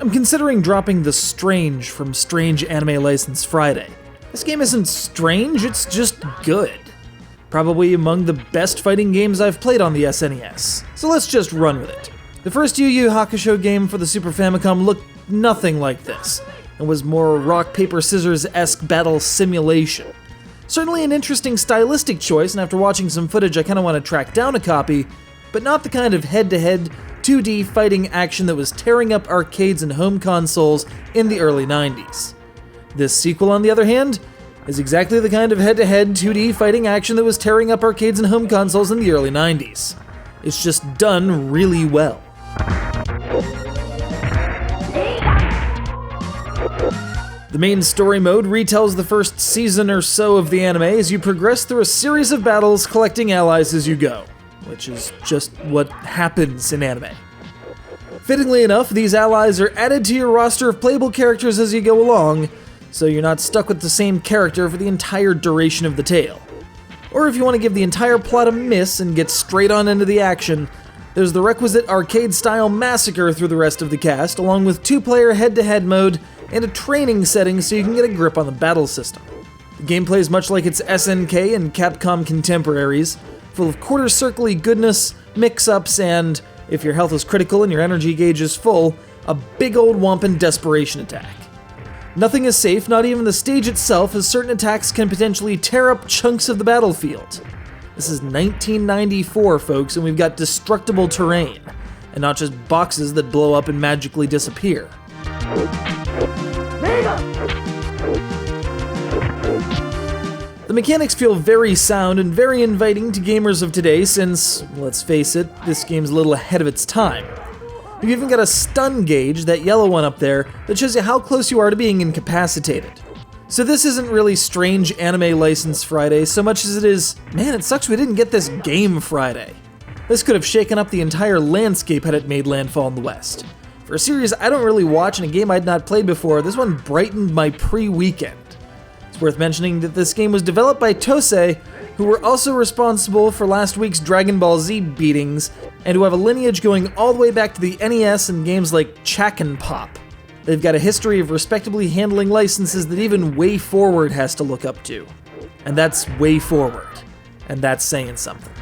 I'm considering dropping The Strange from Strange Anime License Friday. This game isn't strange, it's just good. Probably among the best fighting games I've played on the SNES, so let's just run with it. The first Yu Yu Hakusho game for the Super Famicom looked nothing like this, and was more rock-paper-scissors-esque battle simulation. Certainly an interesting stylistic choice, and after watching some footage I kinda want to track down a copy, but not the kind of head-to-head 2D fighting action that was tearing up arcades and home consoles in the early 90s. This sequel, on the other hand, is exactly the kind of head-to-head 2D fighting action that was tearing up arcades and home consoles in the early 90s. It's just done really well. The main story mode retells the first season or so of the anime as you progress through a series of battles collecting allies as you go, which is just what happens in anime. Fittingly enough, these allies are added to your roster of playable characters as you go along, so you're not stuck with the same character for the entire duration of the tale. Or if you want to give the entire plot a miss and get straight on into the action, there's the requisite arcade-style massacre through the rest of the cast, along with 2-player head-to-head mode and a training setting so you can get a grip on the battle system. The gameplay is much like its SNK and Capcom contemporaries, full of quarter-circle-y goodness, mix-ups, and, if your health is critical and your energy gauge is full, a big old wampin' desperation attack. Nothing is safe, not even the stage itself, as certain attacks can potentially tear up chunks of the battlefield. This is 1994, folks, and we've got Destructible Terrain, and not just boxes that blow up and magically disappear. The mechanics feel very sound and very inviting to gamers of today since, let's face it, this game's a little ahead of its time. We've even got a stun gauge, that yellow one up there, that shows you how close you are to being incapacitated. So this isn't really Strange Anime License Friday so much as it is, man, it sucks we didn't get this Game Friday. This could have shaken up the entire landscape had it made landfall in the West. For a series I don't really watch and a game I'd not played before, this one brightened my pre-weekend. It's worth mentioning that this game was developed by TOSE, who were also responsible for last week's Dragon Ball Z beatings, and who have a lineage going all the way back to the NES and games like Chak and Pop. They've got a history of respectably handling licenses that even Way Forward has to look up to. And that's Way Forward. And that's saying something.